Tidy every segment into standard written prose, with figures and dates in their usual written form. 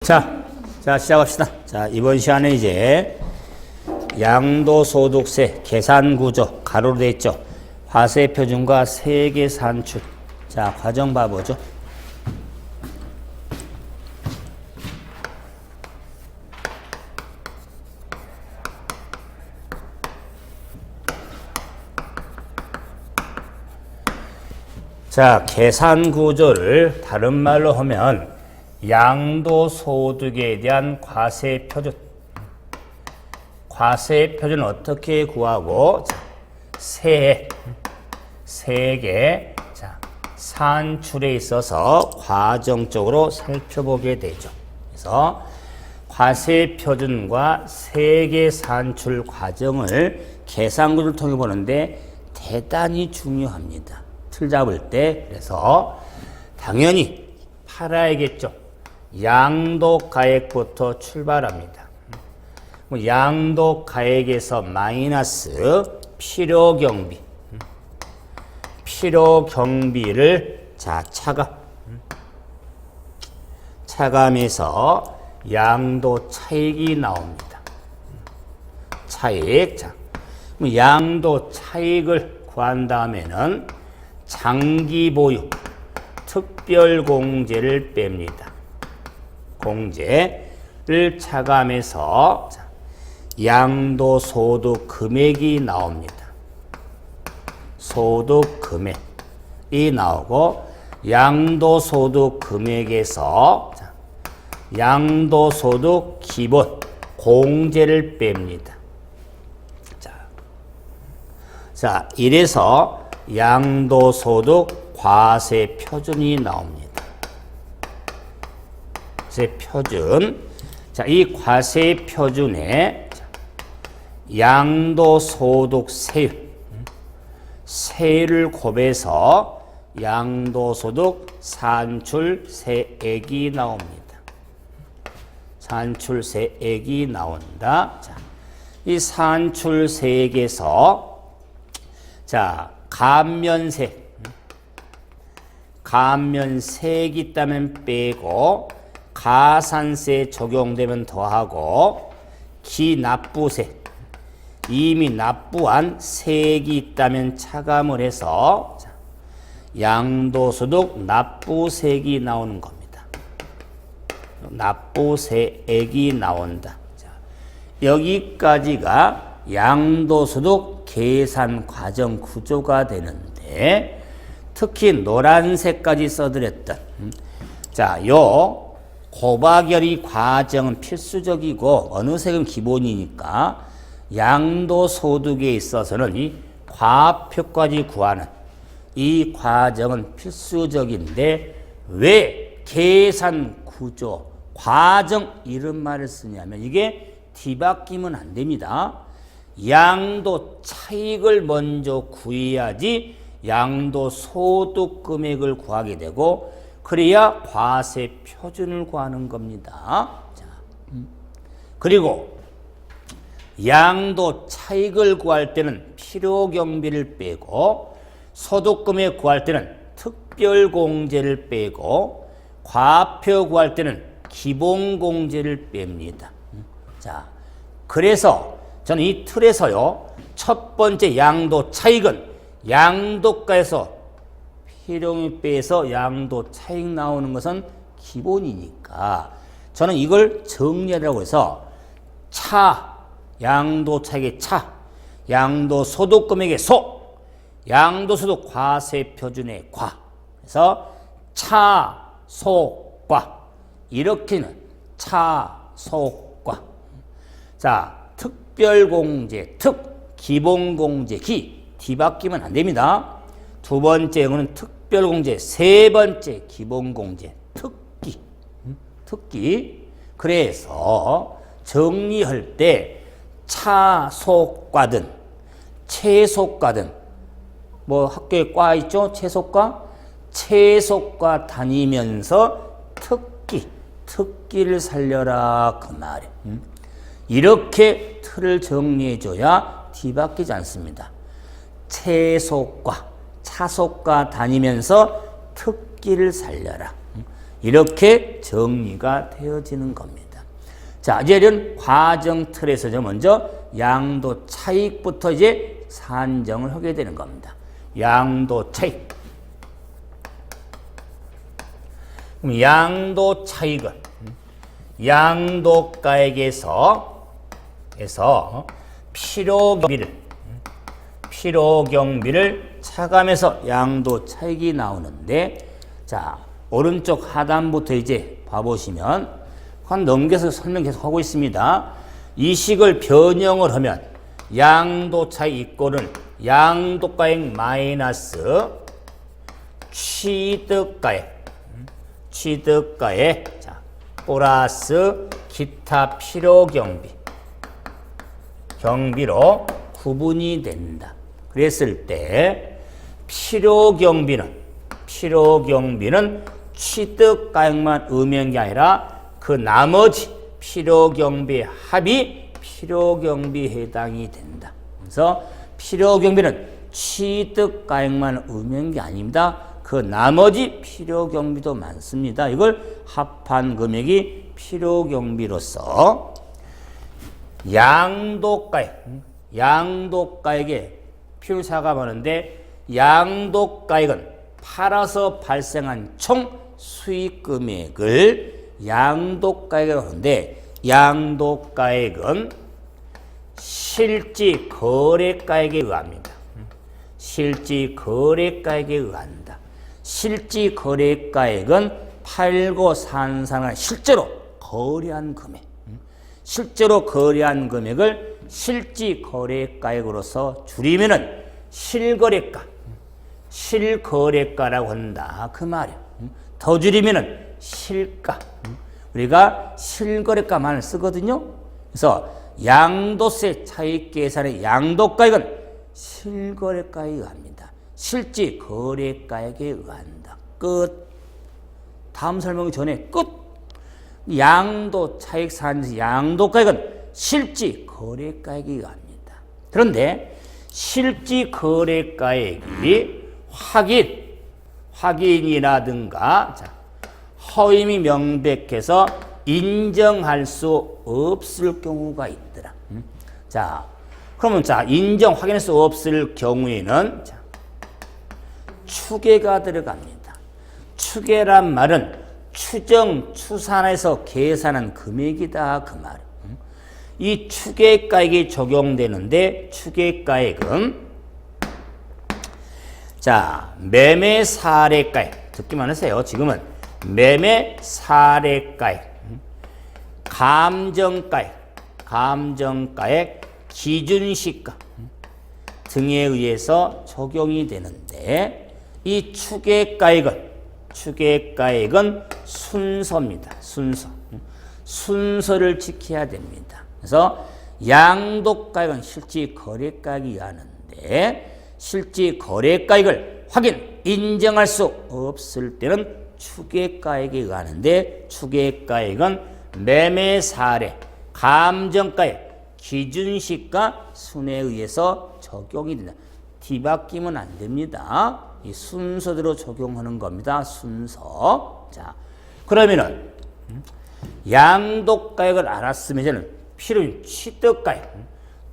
자, 시작합시다. 자, 이번 시간에 이제 양도소득세 계산구조 가로로 되어 있죠. 과세표준과 세계산출. 자, 과정 봐보죠. 자, 계산구조를 다른 말로 하면 양도소득에 대한 과세표준. 과세표준은 어떻게 구하고? 자, 세계 산출에 있어서 과정적으로 살펴보게 되죠. 그래서 과세표준과 세계 산출 과정을 계산구조를 통해 보는데 대단히 중요합니다. 틀 잡을 때. 그래서 당연히 팔아야겠죠. 양도가액부터 출발합니다. 양도가액에서 마이너스 필요경비를 자 차감해서 양도차익이 나옵니다. 차익. 자, 양도차익을 구한 다음에는 장기보유 특별공제를 뺍니다. 공제를 차감해서 양도소득 금액이 나옵니다. 소득 금액이 나오고 양도소득 금액에서 양도소득 기본 공제를 뺍니다. 자, 이래서 양도소득 과세표준이 나옵니다. 과세표준. 자, 이 과세표준에 양도소득 세율을 곱해서 양도소득 산출세액이 나옵니다. 산출세액이 나온다. 자, 이 산출세액에서 감면세액이 있다면 빼고 가산세 적용되면 더하고 기납부세 이미 납부한 세액이 있다면 차감을 해서 양도소득 납부세액이 나오는 겁니다. 납부세액이 나온다. 여기까지가 양도소득 계산 과정 구조가 되는데 특히 노란색까지 써드렸던 요 고박열이 과정은 필수적이고 어느 색은 기본이니까 양도소득에 있어서는 이 과표까지 구하는 이 과정은 필수적인데 왜 계산구조 과정 이런 말을 쓰냐면 이게 뒤바뀌면 안 됩니다. 양도차익을 먼저 구해야지 양도소득 금액을 구하게 되고 그래야 과세표준을 구하는 겁니다. 자, 그리고 양도차익을 구할 때는 필요경비를 빼고 소득금액 구할 때는 특별공제를 빼고 과표 구할 때는 기본공제를 뺍니다. 자, 그래서 저는 이 틀에서요, 첫 번째 양도차익은 양도가에서 필요경비 빼서 양도차익 나오는 것은 기본이니까 저는 이걸 정리하라고 해서 양도차익의 양도소득금액의 양도소득 과세표준의 그래서 소과 이렇게는 소과. 자, 특별공제 기본공제 뒤바뀌면 안 됩니다. 두 번째 는 특별공제, 세 번째 기본공제 특기. 그래서 정리할 때 차소과든 채소과든 뭐 학교에 과 있죠? 채소과 다니면서 특기를 살려라 그 말이에요. 이렇게 틀을 정리해줘야 뒤바뀌지 않습니다. 차소과 다니면서 특기를 살려라. 이렇게 정리가 되어지는 겁니다. 자, 이제는 과정 틀에서 먼저 양도 차익부터 이제 산정을 하게 되는 겁니다. 양도 차익. 그럼 양도 차익은 양도가액에서 필요경비를 차감해서 양도 차익이 나오는데, 자, 오른쪽 하단부터 이제 봐보시면 한 넘겨서 설명 계속 하고 있습니다. 이 식을 변형을 하면 양도 차익 이꼴은 양도가액 마이너스 취득가액 플러스 기타 경비로 구분이 된다. 그랬을 때 필요경비는 취득가액만 의미한 게 아니라 그 나머지 필요경비의 합이 필요경비에 해당이 된다. 그래서 필요경비는 취득가액만 의미한 게 아닙니다. 그 나머지 필요경비도 많습니다. 이걸 합한 금액이 필요경비로서 양도가액에 필사감하는데, 양도가액은 팔아서 발생한 총 수익금액을 양도가액이라고 하는데, 양도가액은 실지거래가액에 의합니다. 실지거래가액에 의한다. 실지거래가액은 팔고 산 사람을 실제로 거래한 금액을 실지거래가액으로서 줄이면은 실거래가라고 한다. 그 말이야. 더 줄이면은 실가. 우리가 실거래가만을 쓰거든요. 그래서 양도세 차익 계산의 양도가액은 실거래가에 의합니다. 실지거래가액에 의한다. 끝. 다음 설명이 전에 끝. 양도 차익 산지 양도가액은 실지거래가액에 의합니다. 그런데 실지거래가액이 확인이라든가 허임이 명백해서 인정할 수 없을 경우가 있더라. 자, 그러면 확인할 수 없을 경우에는 추계가 들어갑니다. 추계란 말은 추산해서 계산한 금액이다. 그 말. 이 추계가액이 적용되는데, 추계가액은 매매 사례가액, 듣기만 하세요. 지금은 매매 사례가액, 감정가액, 기준시가 등에 의해서 적용이 되는데, 이 추계가액은 순서입니다. 순서를 지켜야 됩니다. 그래서 양도가액은 실지거래가액이 하는데, 실지거래가액을 인정할 수 없을 때는 추계가액에 의하는데, 추계가액은 매매 사례, 감정가액, 기준시가 순에 의해서 적용이 된다. 뒤바뀌면 안 됩니다. 이 순서대로 적용하는 겁니다. 순서. 자, 그러면은 양도가액을 알았으면 이제는 필요한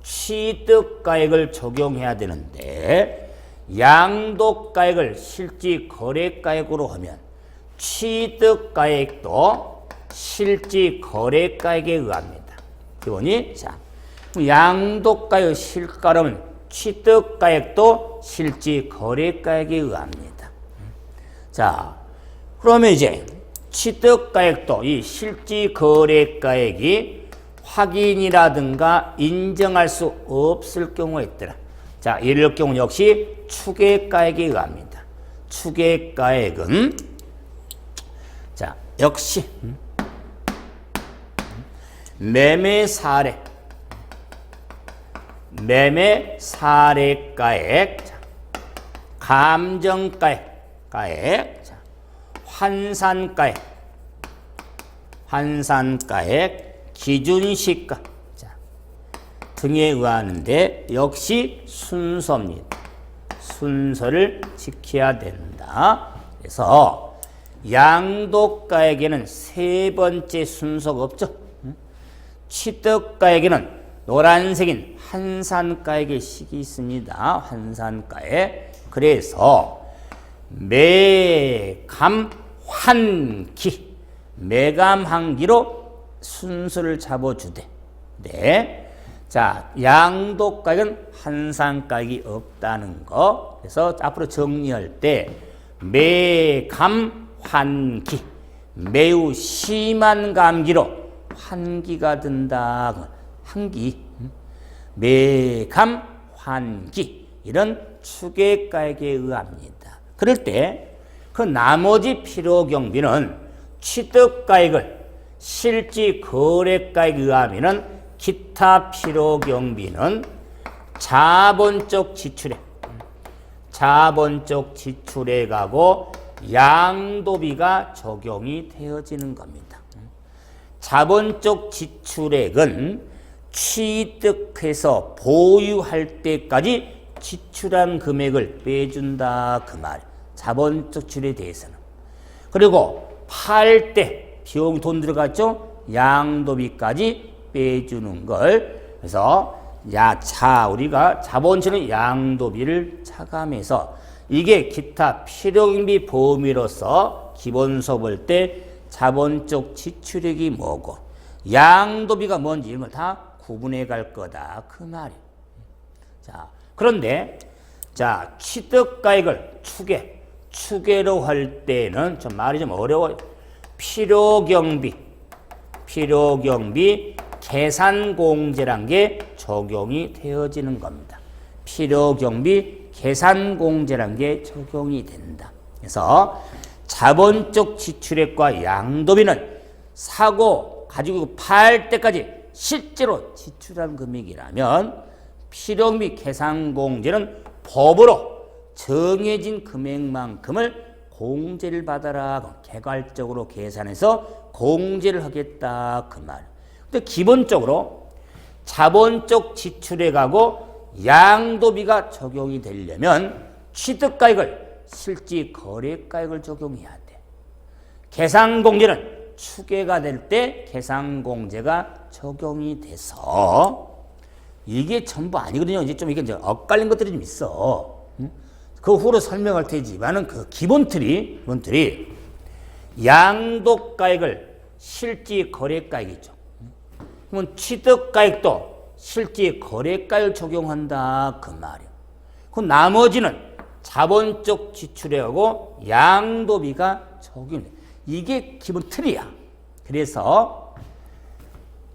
취득가액을 적용해야 되는데, 양도가액을 실지거래가액으로 하면 취득가액도 실지거래가액에 의합니다. 기본이 양도가액 실가라면 취득가액도 실지거래가액에 의합니다. 자, 그러면 이제 취득가액도 이 실지거래가액이 확인이라든가 인정할 수 없을 경우가 있더라. 자, 이럴 경우 역시 추계가액에 의합니다. 추계가액은 역시 매매 사례가액, 감정가액, 환산가액, 기준시가 등에 의하는데, 역시 순서입니다. 순서를 지켜야 된다. 그래서 양도가에게는 세 번째 순서가 없죠. 취득가에게는 노란색인 환산가액의 식이 있습니다. 환산가액. 그래서 매감환기, 매감환기로 순서를 잡아주되. 네. 자, 양도가액은 환산가액이 없다는 거. 그래서 앞으로 정리할 때 매감환기, 매우 심한 감기로 환기가 든다. 환기, 매감환기 이런 추계가액에 의합니다. 그럴 때 그 나머지 필요경비는 취득가액을 실지 거래가액에 의하면은 기타 필요경비는 자본적 지출액, 자본적 지출액하고 양도비가 적용이 되어지는 겁니다. 자본적 지출액은 취득해서 보유할 때까지 지출한 금액을 빼준다 그 말. 자본적 지출에 대해서는. 그리고 팔 때 비용 돈 들어갔죠? 양도비까지 빼주는 걸. 그래서 우리가 자본치는 양도비를 차감해서 이게 기타 필요경비 범위로서 기본서 볼 때 자본적 지출액이 뭐고 양도비가 뭔지 이런 걸 다 구분해 갈 거다 그 말이에요. 자, 그런데 자, 취득가액을 추계로 할 때는 좀 말이 좀 어려워요. 필요경비 계산공제란 게 적용이 되어지는 겁니다. 필요경비 계산공제란 게 적용이 된다. 그래서 자본적 지출액과 양도비는 사고 가지고 팔 때까지 실제로 지출한 금액이라면 필요경비 계산공제는 법으로 정해진 금액만큼을 공제를 받아라. 개괄적으로 계산해서 공제를 하겠다 그 말. 근데 기본적으로 자본적 지출액하고 양도비가 적용이 되려면 취득가액을 실지 거래가액을 적용해야 돼. 계산공제는 추계가 될 때 계산공제가 적용이 돼서 이게 전부 아니거든요. 이제 좀 이게 엇갈린 것들이 좀 있어. 그 후로 설명할 테지만은 그 기본 틀이 양도가액을 실지 거래가액이죠. 그러면 취득가액도 실지 거래가액을 적용한다 그 말이에요. 그 나머지는 자본적 지출액하고 양도비가 적용돼. 이게 기본 틀이야. 그래서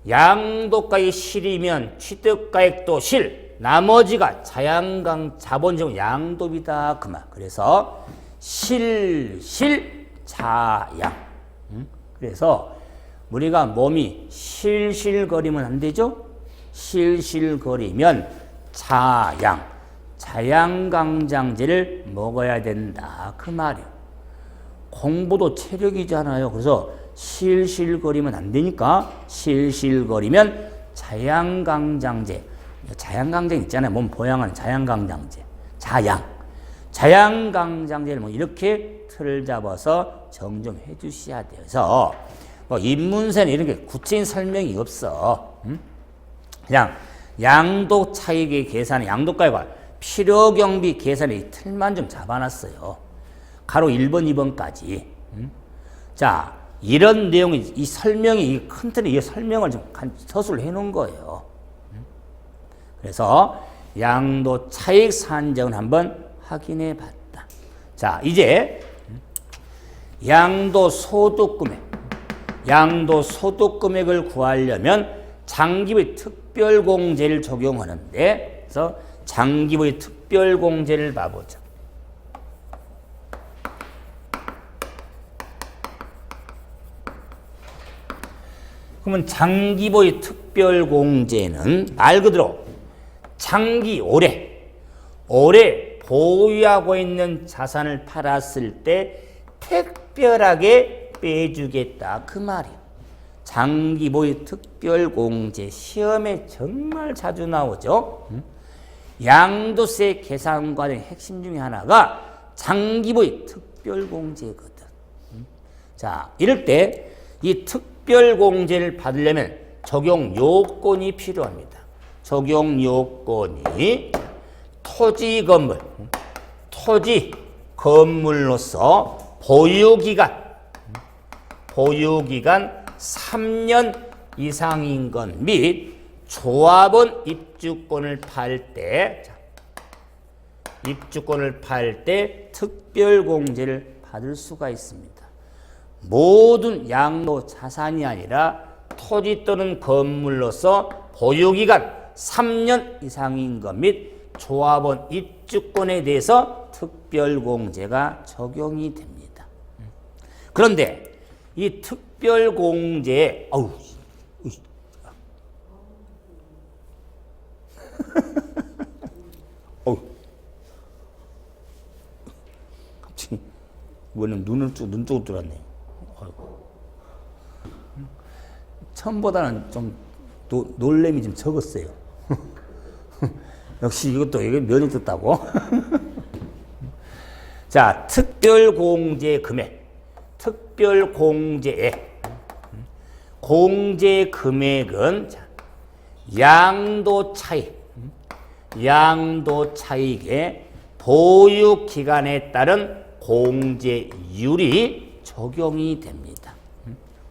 양도가액이 실이면 취득가액도 실, 나머지가 자본적 양도비다 그 말. 그래서 자양. 그래서 우리가 몸이 실실거리면 안 되죠? 실실거리면 자양강장제를 먹어야 된다 그 말이에요. 공부도 체력이잖아요. 그래서 실실거리면 안 되니까 실실거리면 자양강장제. 자양강장 있잖아요. 몸 보양하는 자양강장제. 자양강장제를 뭐 이렇게 틀을 잡아서 정정해 주셔야 돼요. 그래서 뭐 인문서는 이런 게 구체적인 설명이 없어. 그냥 양도 차익의 계산의 양도가액과 필요경비 계산의 틀만 좀 잡아놨어요. 가로 1번, 2번까지. 자, 이런 내용이, 이 설명이, 이 큰 틀의 이 설명을 좀 서술해 놓은 거예요. 그래서 양도 차익 산정을 한번 확인해 봤다. 자, 이제 양도 소득 금액을 구하려면 장기부의 특별공제를 적용하는데, 그래서 장기부의 특별공제를 봐보자. 그러면 장기보의 특별공제는 말 그대로 장기 오래 보유하고 있는 자산을 팔았을 때 특별하게 빼주겠다 그 말이에요. 장기보의 특별공제 시험에 정말 자주 나오죠. 양도세 계산 과정의 핵심 중에 하나가 장기보의 특별공제거든. 자, 이럴 때 이 특별공제를 받으려면 적용 요건이 필요합니다. 적용 요건이 토지 건물로서 보유기간 3년 이상인 것 및 조합원 입주권을 팔 때 특별공제를 받을 수가 있습니다. 모든 양도 자산이 아니라 토지 또는 건물로서 보유기간 3년 이상인 것 및 조합원 입주권에 대해서 특별공제가 적용이 됩니다. 그런데 이 특별공제에 갑자기 이번엔 눈 쪽으로 들어왔네. 처음보다는 좀 놀램이 좀 적었어요. 역시 이게 면이 떴다고. 자, 특별공제 금액. 특별공제액. 공제 금액은 양도 차익의 보유 기간에 따른 공제율이 적용이 됩니다.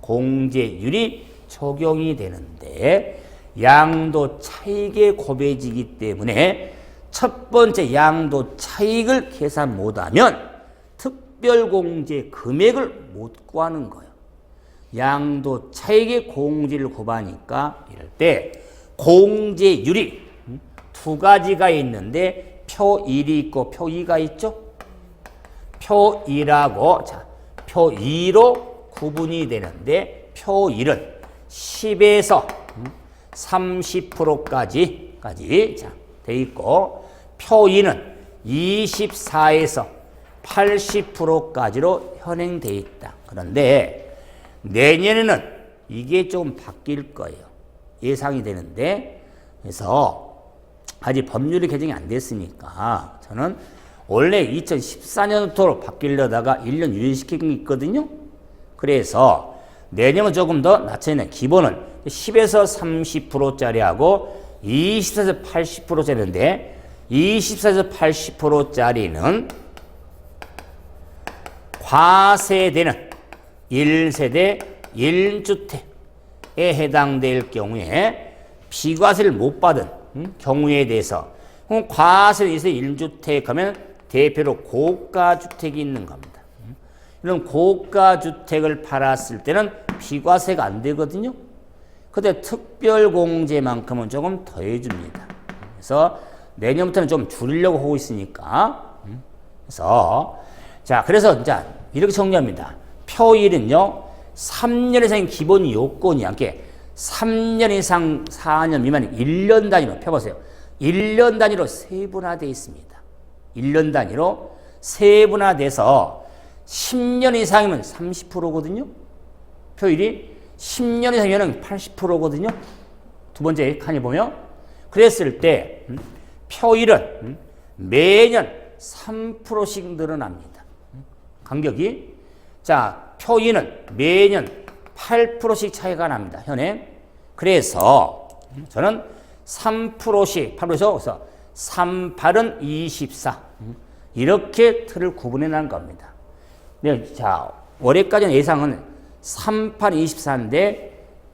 공제율이 적용이 되는데 양도 차익의 고배지이기 때문에 첫 번째 양도 차익을 계산 못하면 특별공제 금액을 못 구하는 거예요. 양도 차익의 공제를 구하니까 이럴 때 공제율이 두 가지가 있는데 표 1이 있고 표 2가 있죠. 표 1하고 표 2로 구분이 되는데 표 1은 10에서 30%까지 돼 있고 표 2는 24에서 80%까지로 현행돼 있다. 그런데 내년에는 이게 좀 바뀔 거예요. 예상이 되는데 그래서 아직 법률이 개정이 안 됐으니까 저는 원래 2014년부터 바뀌려다가 1년 유예시킨 게 있거든요. 그래서 내년은 조금 더 낮춰있는 기본은 10에서 30%짜리하고 24에서 80%짜리인데 24에서 80%짜리는 과세되는 1세대 1주택에 해당될 경우에 비과세를 못 받은 경우에 대해서 과세를 1주택 하면 대표로 고가주택이 있는 겁니다. 이런 고가주택을 팔았을 때는 비과세가 안 되거든요. 근데 특별공제만큼은 조금 더 해줍니다. 그래서 내년부터는 좀 줄이려고 하고 있으니까. 그래서 이렇게 정리합니다. 표 1은요, 3년 이상의 기본 요건이 함께 3년 이상 4년 미만 1년 단위로 펴보세요. 1년 단위로 세분화되어 있습니다. 1년 단위로 세분화돼서 10년 이상이면 30%거든요. 표 1이 10년 이상이면 80%거든요. 두 번째 칸에 보면 그랬을 때 표 1은 매년 3%씩 늘어납니다. 간격이. 표 2는 매년 8%씩 차이가 납니다. 현행. 그래서 저는 3%씩 8%에서 3, 8은 24 이렇게 틀을 구분해 난 겁니다. 네, 올해까지는 예상은 3, 8, 24인데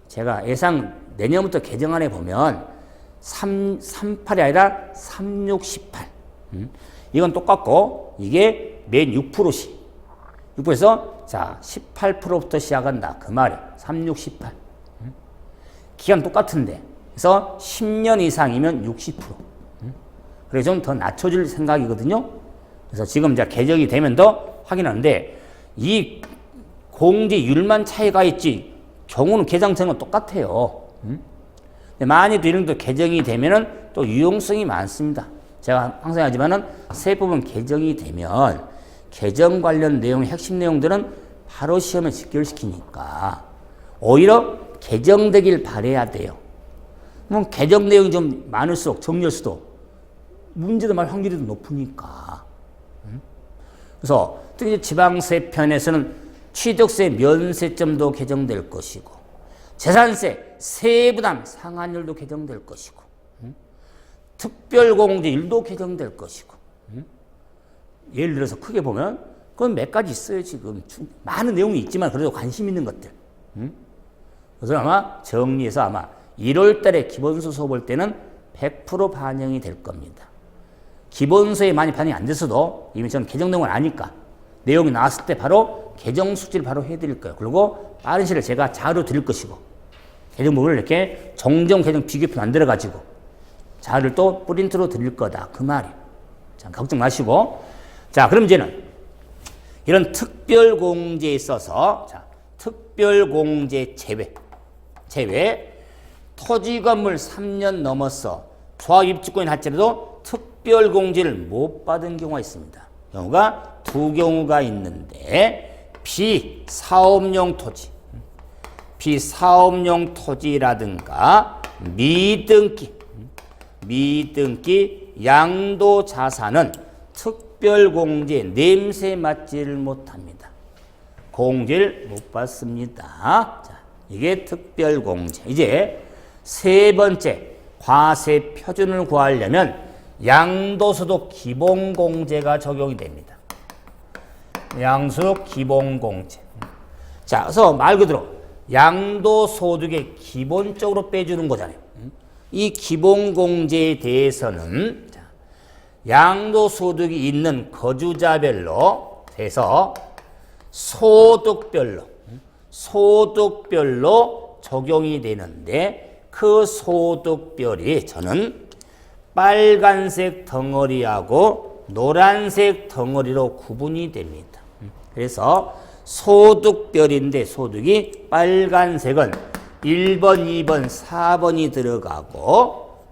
제가 예상 내년부터 개정안에 보면 3, 8이 아니라 3, 6, 18 이건 똑같고 이게 매년 6%씩 6%에서 18%부터 시작한다. 그 말이에요. 3, 6, 18 기간 똑같은데 그래서 10년 이상이면 60% 그래서 좀 더 낮춰줄 생각이거든요. 그래서 지금 개정이 되면 더 확인하는데 이 공제율만 차이가 있지 경우는 개정처는 똑같아요. 근데 만약 이런 또 개정이 되면은 또 유용성이 많습니다. 제가 항상 하지만은 세법은 개정이 되면 개정 관련 내용 핵심 내용들은 바로 시험에 직결시키니까 오히려 개정되길 바라야 돼요. 개정 내용이 좀 많을수록 정리할 수도 문제도 말 확률이 더 높으니까. 그래서 특히 지방세 편에서는 취득세 면세점도 개정될 것이고 재산세 세부담 상한율도 개정될 것이고 특별공제율도 개정될 것이고 예를 들어서 크게 보면 그건 몇 가지 있어요. 지금 많은 내용이 있지만 그래도 관심 있는 것들. 그래서 아마 정리해서 아마 1월 달에 기본소 수업 볼 때는 100% 반영이 될 겁니다. 기본소에 많이 반영이 안 됐어도 이미 저는 개정 내용을 아니까 내용이 나왔을 때 바로 개정 숙지를 바로 해드릴 거예요. 그리고 빠른 시일에 제가 자료 드릴 것이고 개정 부분을 이렇게 정정 개정 비교표 만들어가지고 자료를 또 프린트로 드릴 거다. 그 말이에요. 자, 걱정 마시고. 자, 그럼 이제는 이런 특별공제에 있어서 자, 특별공제 제외 토지 건물 3년 넘어서 조합 입주권이 할지라도 특별공제를 못 받은 경우가 있습니다. 경우가 두 경우가 있는데 비사업용 토지라든가 미등기 양도자산은 특별공제 냄새 맡지를 못합니다. 공제를 못 받습니다. 자, 이게 특별공제. 이제 세 번째 과세 표준을 구하려면 양도소득 기본공제가 적용이 됩니다. 양도소득 기본공제. 자, 그래서 말 그대로 양도소득에 기본적으로 빼주는 거잖아요. 이 기본공제에 대해서는 양도소득이 있는 거주자별로 해서 소득별로 적용이 되는데 그 소득별이 저는 빨간색 덩어리하고 노란색 덩어리로 구분이 됩니다. 그래서 소득별인데 소득이 빨간색은 1번, 2번, 4번이 들어가고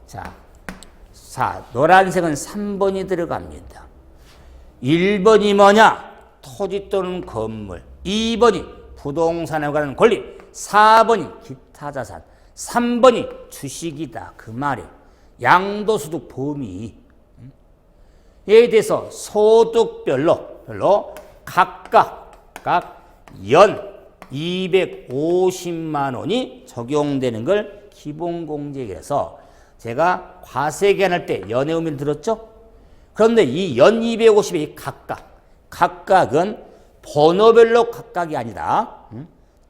노란색은 3번이 들어갑니다. 1번이 뭐냐? 토지 또는 건물. 2번이 부동산에 관한 권리. 4번이 기타 자산. 3번이 주식이다. 그 말이에요. 양도소득 범위. 예에 대해서 소득별로 각각 연 250만 원이 적용되는 걸 기본공제에서 제가 과세 계산할 때 연의 의미를 들었죠? 그런데 이 연 250의 각각은 번호별로 각각이 아니라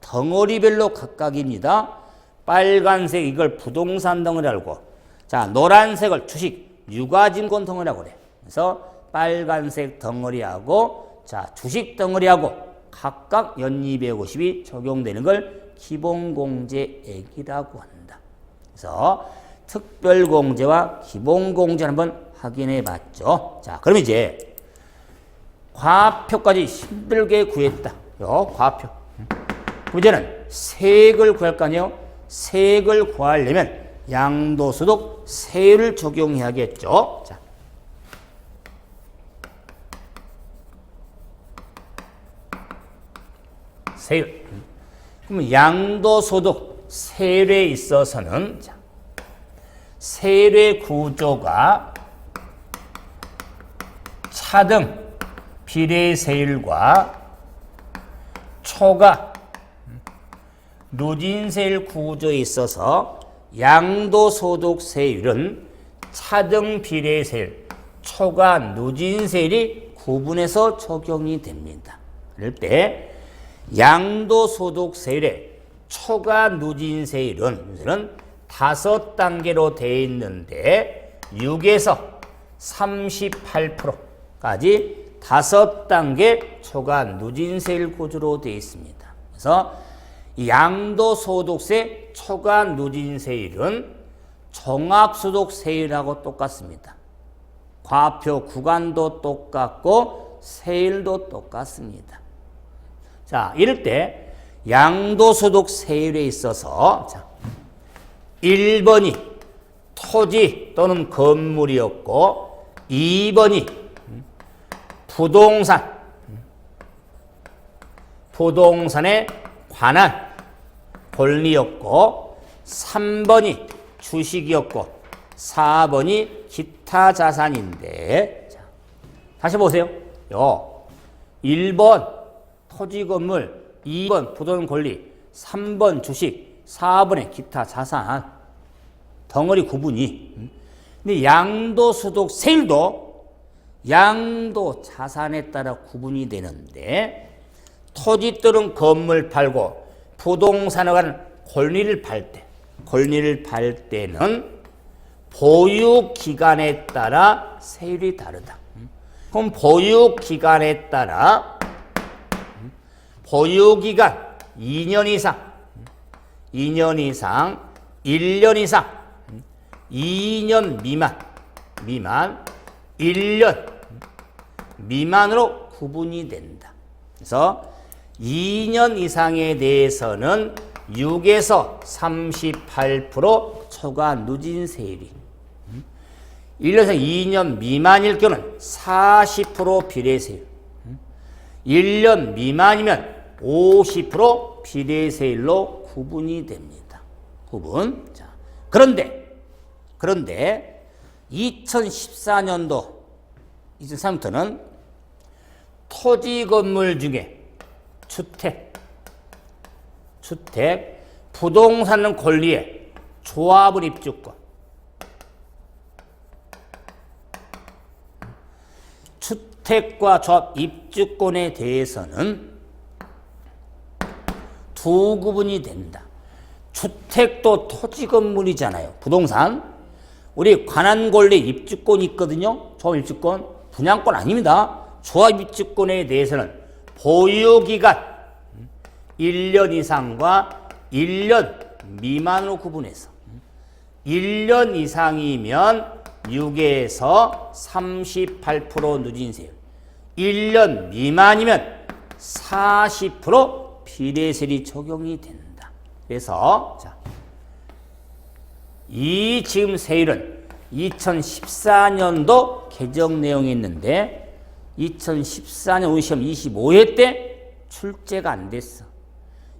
덩어리별로 각각입니다. 빨간색 이걸 부동산 덩어리라고, 자 노란색을 주식 유가증권 덩어리라고 그래. 그래서 빨간색 덩어리하고 자 주식 덩어리하고 각각 연 250이 적용되는 걸 기본공제액이라고 한다. 그래서 특별공제와 기본공제를 한번 확인해 봤죠. 자, 그럼 이제 과표까지 힘들게 구했다. 요 과표. 그럼 이제는 세액을 구할 거 아니에요? 세액을 구하려면 양도소득 세율을 적용해야겠죠. 자. 세율. 그럼 양도소득 세율에 있어서는 자, 세율의 구조가 차등 비례세율과 초과 누진세율 구조에 있어서 양도소득세율은 차등 비례세율, 초과 누진세율이 구분해서 적용이 됩니다. 그럴 때 양도소득세율의 초과 누진세율은 5단계로 되어 있는데 6에서 38%까지 5단계 초과 누진세율 구조로 되어 있습니다. 그래서 양도소득세 초과 누진세율은 종합소득세율하고 똑같습니다. 과표 구간도 똑같고 세율도 똑같습니다. 자, 이럴 때 양도소득세율에 있어서 자, 1번이 토지 또는 건물이었고 2번이 부동산에 관한 권리였고 3번이 주식이었고 4번이 기타 자산인데 자, 다시 보세요. 1번 토지 건물 2번 부동 권리, 3번 주식, 4번에 기타 자산. 덩어리 구분이. 근데 양도소득 세율도 양도 자산에 따라 구분이 되는데 토지 또는 건물 팔고 부동산에 관한 권리를 팔 때는 보유 기간에 따라 세율이 다르다. 그럼 보유 기간에 따라 보유 기간 2년 이상, 1년 이상, 2년 미만, 1년 미만으로 구분이 된다. 그래서 2년 이상에 대해서는 6에서 38% 초과 누진세율이, 1년에서 2년 미만일 경우는 40% 비례세율, 1년 미만이면 50% 비례세율로 구분이 됩니다. 구분. 자, 그런데 2014년부터는 토지 건물 중에 주택, 부동산 권리에 조합원 입주권, 주택과 조합 입주권에 대해서는 두 구분이 된다. 주택도 토지 건물이잖아요. 부동산. 우리 관할 권리 입주권이 있거든요. 조합 입주권. 분양권 아닙니다. 조합 입주권에 대해서는 보유기간 1년 이상과 1년 미만으로 구분해서 1년 이상이면 6에서 38% 누진세율, 1년 미만이면 40% 비례세율이 적용이 된다. 그래서 자, 이 지금 세율은 2014년도 개정 내용이 있는데 2014년 우리 시험 25회 때 출제가 안 됐어.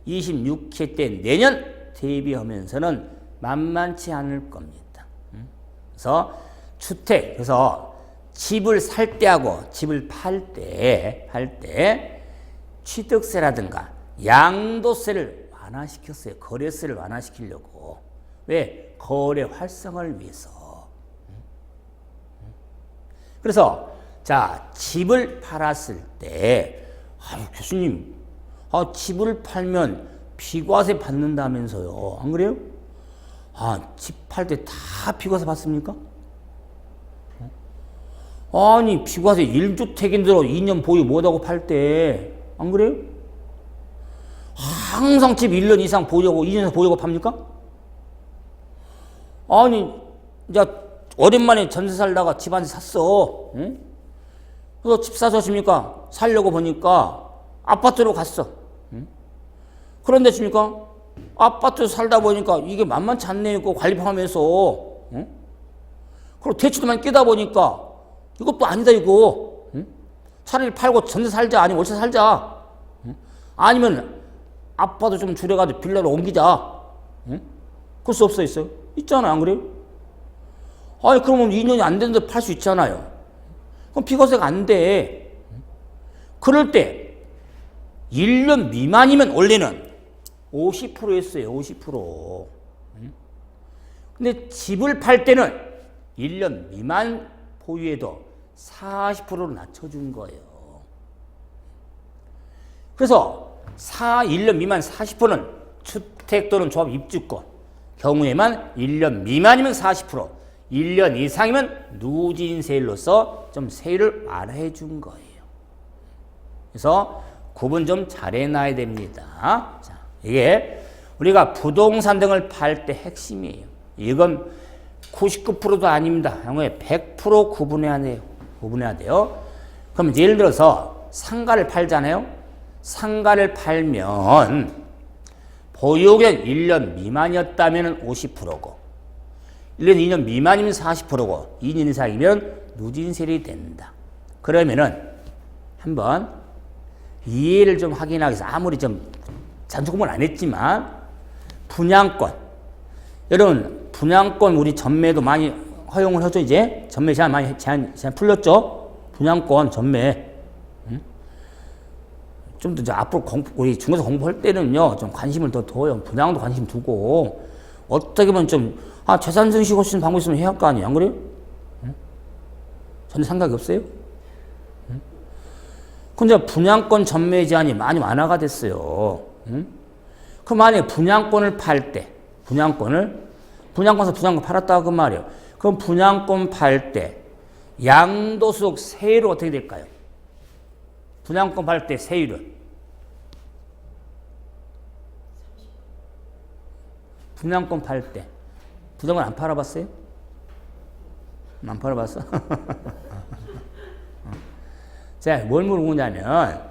26회 때 내년 대비하면서는 만만치 않을 겁니다. 그래서 그래서 집을 살 때하고 집을 팔 때 취득세라든가 양도세를 완화시켰어요. 거래세를 완화시키려고. 왜? 거래 활성화를 위해서. 그래서 자, 집을 팔았을 때 교수님, 집을 팔면 비과세 받는다면서요. 안 그래요? 집 팔 때 다 비과세 받습니까? 아니, 비과세 1주택인데도 2년 보유 못하고 팔 때, 안 그래요? 항상 집 1년 이상 보유하고 2년 이상 보유하고 팝니까? 아니, 이제 오랜만에 전세 살다가 집 한 채 샀어. 응? 그래서 집 사서 집니까? 살려고 보니까 아파트로 갔어. 응? 그런데 집니까? 아파트에서 살다 보니까 이게 만만치 않네요. 관리 포함해서. 응? 그리고 대출도만 끼다 보니까 이것도 아니다 이거. 응? 차라리 팔고 전세 살자, 아니면 월세 살자. 응? 아니면 아파트 좀 줄여가지고 빌라로 옮기자. 응? 그럴 수 있어요? 있잖아요, 안 그래요? 아니, 그러면 2년이 안 됐는데 팔 수 있잖아요. 그럼 비과세가 안 돼. 그럴 때 1년 미만이면 원래는 50%였어요, 50%. 근데 집을 팔 때는 1년 미만 보유에도 40%로 낮춰준 거예요. 그래서 1년 미만 40%는 주택 또는 조합 입주권 경우에만 1년 미만이면 40%, 1년 이상이면 누진세율로서 좀 세율을 완화해 준 거예요. 그래서 구분 좀 잘해놔야 됩니다. 자, 이게 우리가 부동산 등을 팔 때 핵심이에요. 이건 99%도 아닙니다. 향후에 100% 구분해야 돼요. 그럼 예를 들어서 상가를 팔잖아요. 상가를 팔면 보유기간 1년 미만이었다면 50%고 1년 2년 미만이면 40%고 2년 이상이면 누진세율이 된다. 그러면은 한번 이해를 좀 확인하기 위해서 아무리 좀 잔소 공부는 안 했지만 분양권, 여러분 분양권 우리 전매도 많이 허용을 하죠. 이제 전매 제한 풀렸죠. 분양권 전매. 좀 더 이제 앞으로 우리 중고사 공부할 때는요, 좀 관심을 더 둬요. 분양도 관심 두고, 어떻게 보면 좀, 재산 증식할 수 있는 방법 있으면 해야 할 거 아니에요? 안 그래요? 응? 전혀 생각이 없어요? 응? 근데 분양권 전매 제한이 많이 완화가 됐어요. 응? 그럼 만약에 분양권을 팔 때, 분양권에서 분양권 팔았다고 그 말이에요. 그럼 분양권 팔 때, 양도소득 세율은 어떻게 될까요? 분양권 팔 때 세율은? 분양권 팔 때. 부동산 안 팔아봤어요? 안 팔아봤어? 자, 뭘 물어보냐면,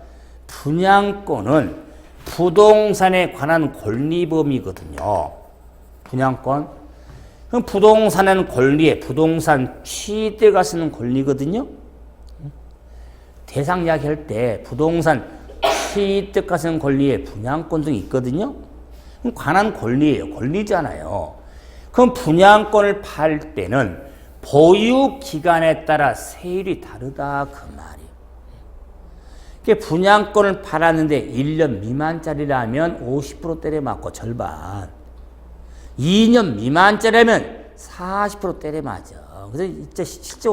분양권은 부동산에 관한 권리범위거든요. 분양권. 그럼 부동산은 권리에 부동산 취득가 쓰는 권리거든요. 대상 이야기할 때 부동산 취득가 쓰는 권리에 분양권 등이 있거든요. 그럼 관한 권리예요. 권리잖아요. 그럼 분양권을 팔 때는 보유 기간에 따라 세율이 다르다 그 말이에요. 분양권을 팔았는데 1년 미만짜리라면 50% 때려 맞고 절반. 2년 미만짜리라면 40% 때려 맞아. 그래서 진짜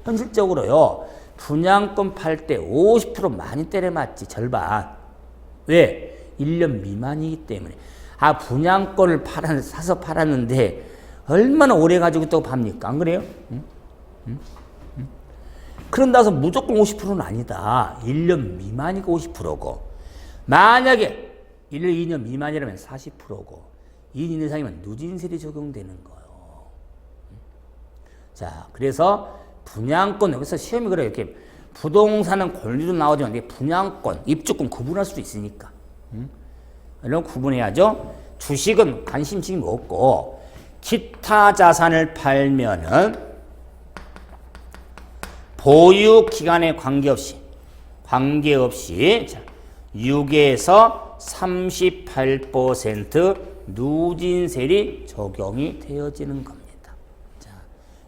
현실적으로요. 분양권 팔 때 50% 많이 때려 맞지, 절반. 왜? 1년 미만이기 때문에. 분양권을 사서 팔았는데 얼마나 오래 가지고 있다고 팝니까? 안 그래요? 응? 그런다 해서 무조건 50%는 아니다. 1년 미만이니까 50%고. 만약에 1년, 2년 미만이라면 40%고. 2년 이상이면 누진세율이 적용되는 거예요. 자, 그래서 분양권, 여기서 시험이 그래요. 이렇게 부동산은 권리도 나오지만 분양권, 입주권 구분할 수도 있으니까. 이런 구분해야죠. 주식은 관심심이 없고, 기타 자산을 팔면은 보유 기간에 관계없이 6에서 38% 누진세율이 적용이 되어지는 겁니다. 자,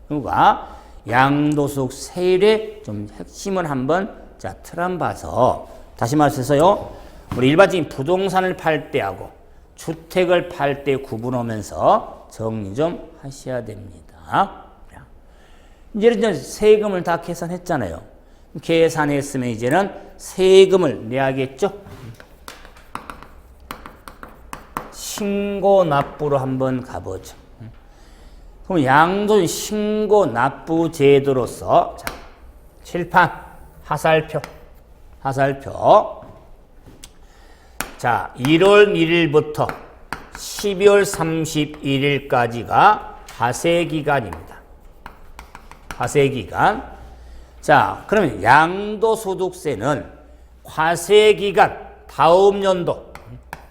그러니까 양도소득 세율의 좀 핵심을 한번 틀 한번 봐서 다시 말해서요. 우리 일반적인 부동산을 팔 때하고 주택을 팔 때 구분하면서 정리 좀 하셔야 됩니다. 이제는 세금을 다 계산했잖아요. 계산했으면 이제는 세금을 내야겠죠? 신고 납부로 한번 가보죠. 그럼 양도는 신고 납부 제도로서 칠판 하살표. 자, 1월 1일부터 12월 31일까지가 과세기간입니다. 과세기간. 자, 그러면 양도소득세는 과세기간 다음 연도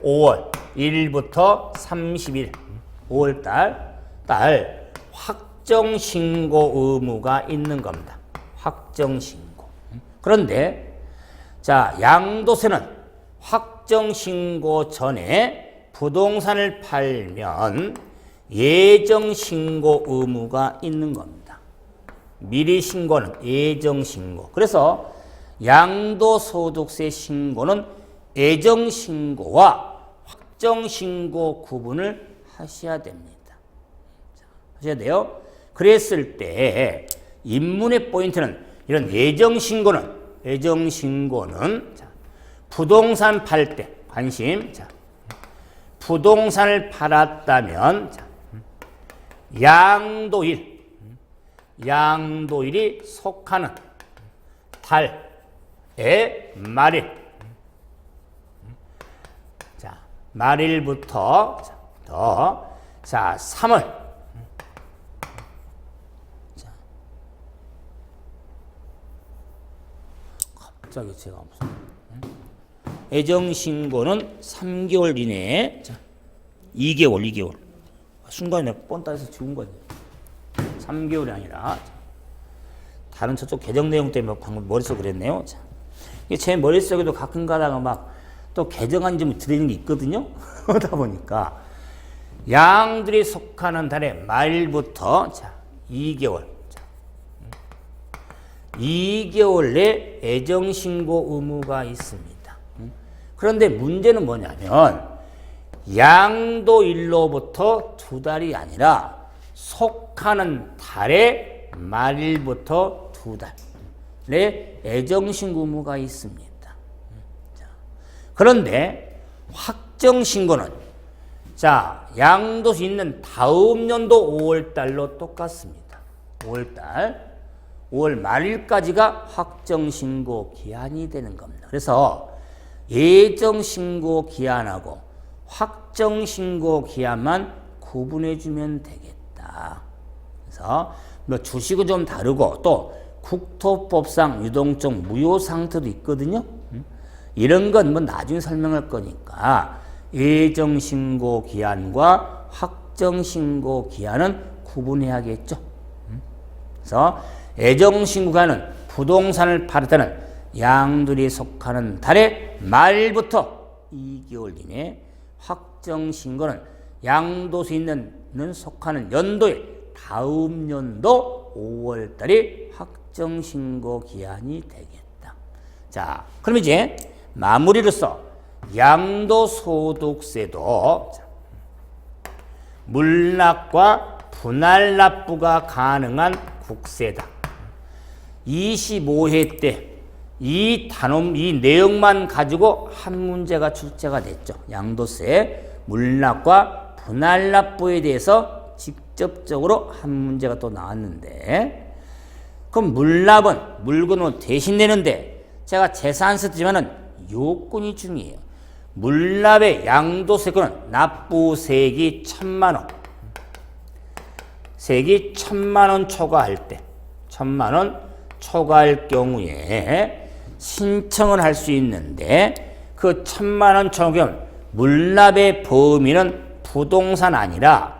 5월 1일부터 30일 5월 달 확정신고 의무가 있는 겁니다. 확정신고. 그런데 자, 양도세는 확정신고 전에 부동산을 팔면 예정신고 의무가 있는 겁니다. 미리 신고는 예정신고. 그래서 양도소득세 신고는 예정신고와 확정신고 구분을 하셔야 됩니다. 하셔야 돼요. 그랬을 때 입문의 포인트는 이런 예정신고는 부동산 팔 때 관심. 부동산을 팔았다면 양도일이 속하는 달의 말일. 자, 말일부터 3월. 갑자기 제가 무슨 예정신고는 3개월 이내에 2개월. 순간에 내가 뻔따져서 지운 거지. 3개월이 아니라 다른 저쪽 개정 내용 때문에 방금 머릿속에 그랬네요. 자, 이게 제 머릿속에도 가끔 가다가 막 또 개정안 좀 들리는 게 있거든요. 그러다 보니까 양들이 속하는 달의 말일부터 2개월. 2개월 내 예정신고 의무가 있습니다. 그런데 문제는 뭐냐면 양도일로부터 2달이 아니라 속하는 달의 말일부터 2달의 애정신고무가 있습니다. 그런데 확정신고는 양도수 있는 다음 연도 5월달로 똑같습니다. 5월 말일까지가 확정신고 기한이 되는 겁니다. 그래서 예정신고 기한하고 확정신고 기한만 구분해주면 되겠다. 그래서 뭐 주식은 좀 다르고 또 국토법상 유동적 무효 상태도 있거든요. 이런 건 뭐 나중에 설명할 거니까 예정신고 기한과 확정신고 기한은 구분해야겠죠. 그래서 예정신고 기한은 부동산을 팔을 때는 양도일에 속하는 달의 말부터 2개월 이내, 확정신고는 양도세 있는 속하는 연도의 다음 연도 5월달이 확정신고 기한이 되겠다. 자, 그럼 이제 마무리로서 양도소득세도 물납과 분할납부가 가능한 국세다. 25회 때 이 내용만 가지고 한 문제가 출제가 됐죠. 양도세, 물납과 분할납부에 대해서 직접적으로 한 문제가 또 나왔는데, 그럼 물납은 물건으로 대신 내는데 제가 재산세 뜨지만은 요건이 중요해요. 물납의 양도세권은 납부세액이 1,000만 원, 세액이 1,000만 원 초과할 때, 1,000만 원 초과할 경우에 신청을 할 수 있는데, 그 1,000만 원 초과하면 물납의 범위는 부동산 아니라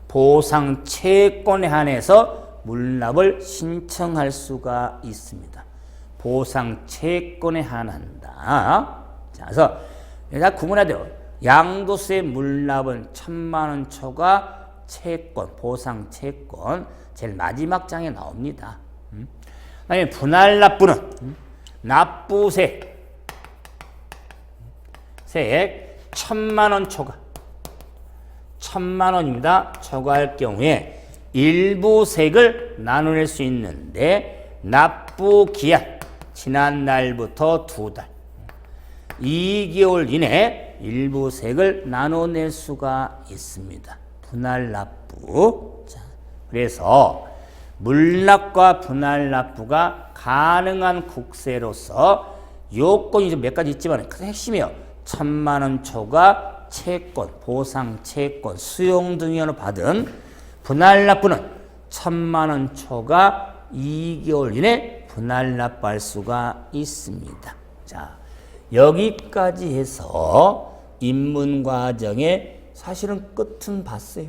보상채권에 한해서 물납을 신청할 수가 있습니다. 보상채권에 한한다. 자, 그래서 다 구분해야 돼요. 양도세 물납은 1,000만 원 초과 채권, 보상채권 제일 마지막 장에 나옵니다. 그다음에 분할납부는 납부세 세액 1,000만 원 초과, 1,000만 원입니다. 초과할 경우에 일부 세액을 나눠낼 수 있는데 납부 기한 지난 날부터 2달, 2개월 이내 일부 세액을 나눠낼 수가 있습니다. 분할납부. 자, 그래서 물납과 분할납부가 가능한 국세로서 요건이 좀 몇 가지 있지만 그 핵심이에요. 1,000만 원 초과 채권, 보상채권, 수용 등으로 받은 분할납부는 1,000만 원 초과 2개월 이내 분할납부할 수가 있습니다. 자, 여기까지 해서 입문과정의 사실은 끝은 봤어요.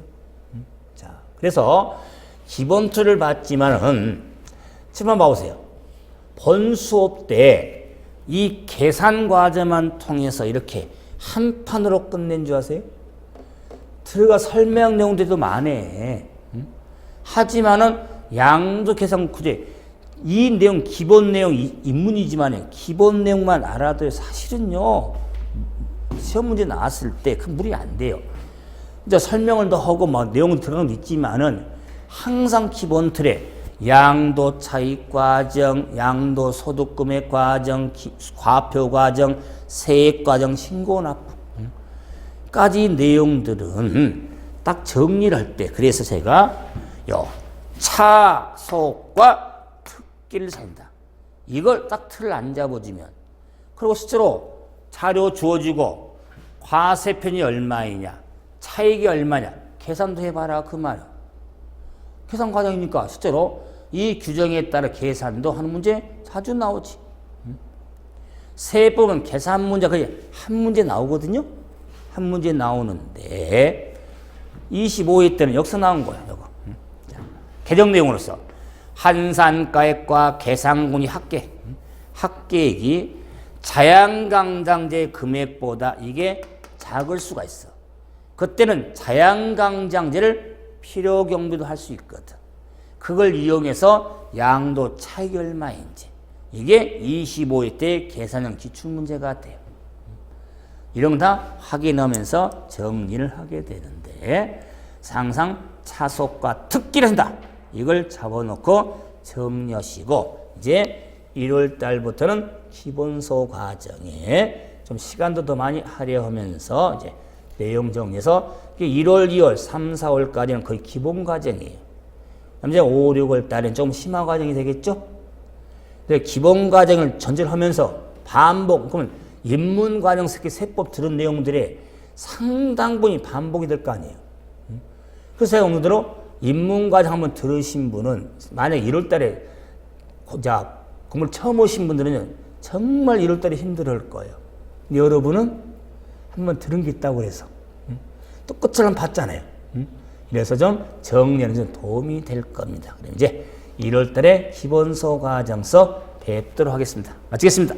자, 그래서 기본 틀을 봤지만은 지금 봐보세요. 본 수업 때 이 계산 과정만 통해서 이렇게 한 판으로 끝낸 줄 아세요? 들어가 설명 내용들도 많네. 하지만은 양도 계산 구제 이 내용 기본 내용 입문이지만 기본 내용만 알아도 사실은요 시험 문제 나왔을 때 큰 무리 안 돼요. 이제 설명을 더 하고 막 내용은 들어가는 게 있지만은 항상 기본 틀에 양도 차익 과정, 양도 소득 금액 과정, 과표 과정, 세액 과정, 신고 납부까지 내용들은 딱 정리를 할 때, 그래서 제가 요 차속과 특기를 살린다. 이걸 딱 틀을 안 잡아주면, 그리고 실제로 자료 주어지고 과세편이 얼마이냐, 차익이 얼마냐 계산도 해봐라 그 말이야. 계산 과정이니까 실제로 이 규정에 따라 계산도 하는 문제 자주 나오지. 세법은 계산 문제 거의 한 문제 나오거든요. 한 문제 나오는데 25회 때는 여기서 나온 거야. 이거. 개정 내용으로서 한산가액과 계상군이 합계액이 자양강장제 금액보다 이게 작을 수가 있어. 그때는 자양강장제를 필요경비도 할 수 있거든. 그걸 이용해서 양도 차익이 얼마인지 이게 25회 때 계산형 기출문제가 돼요. 이런 거 다 확인하면서 정리를 하게 되는데 항상 차속과 특기를 한다. 이걸 잡아놓고 정리하시고 이제 1월 달부터는 기본소 과정에 좀 시간도 더 많이 할애하면서 이제 내용 정리해서 1월, 2월, 3, 4월까지는 거의 기본 과정이에요. 이제 5, 6월 달엔 좀 심화 과정이 되겠죠? 근데 기본 과정을 전제를 하면서 반복, 그러면 인문 과정 특히 세법 들은 내용들이 상당 부분이 반복이 될 거 아니에요. 그래서 제가 오늘 들어 인문 과정 한번 들으신 분은 만약 1월 달에 공부를 처음 오신 분들은 정말 1월 달에 힘들어 할 거예요. 근데 여러분은 한번 들은 게 있다고 해서 또 끝을 한번 봤잖아요. 그래서 좀 정리하는 좀 도움이 될 겁니다. 그럼 이제 1월 달에 기본소 과정서 뵙도록 하겠습니다. 마치겠습니다.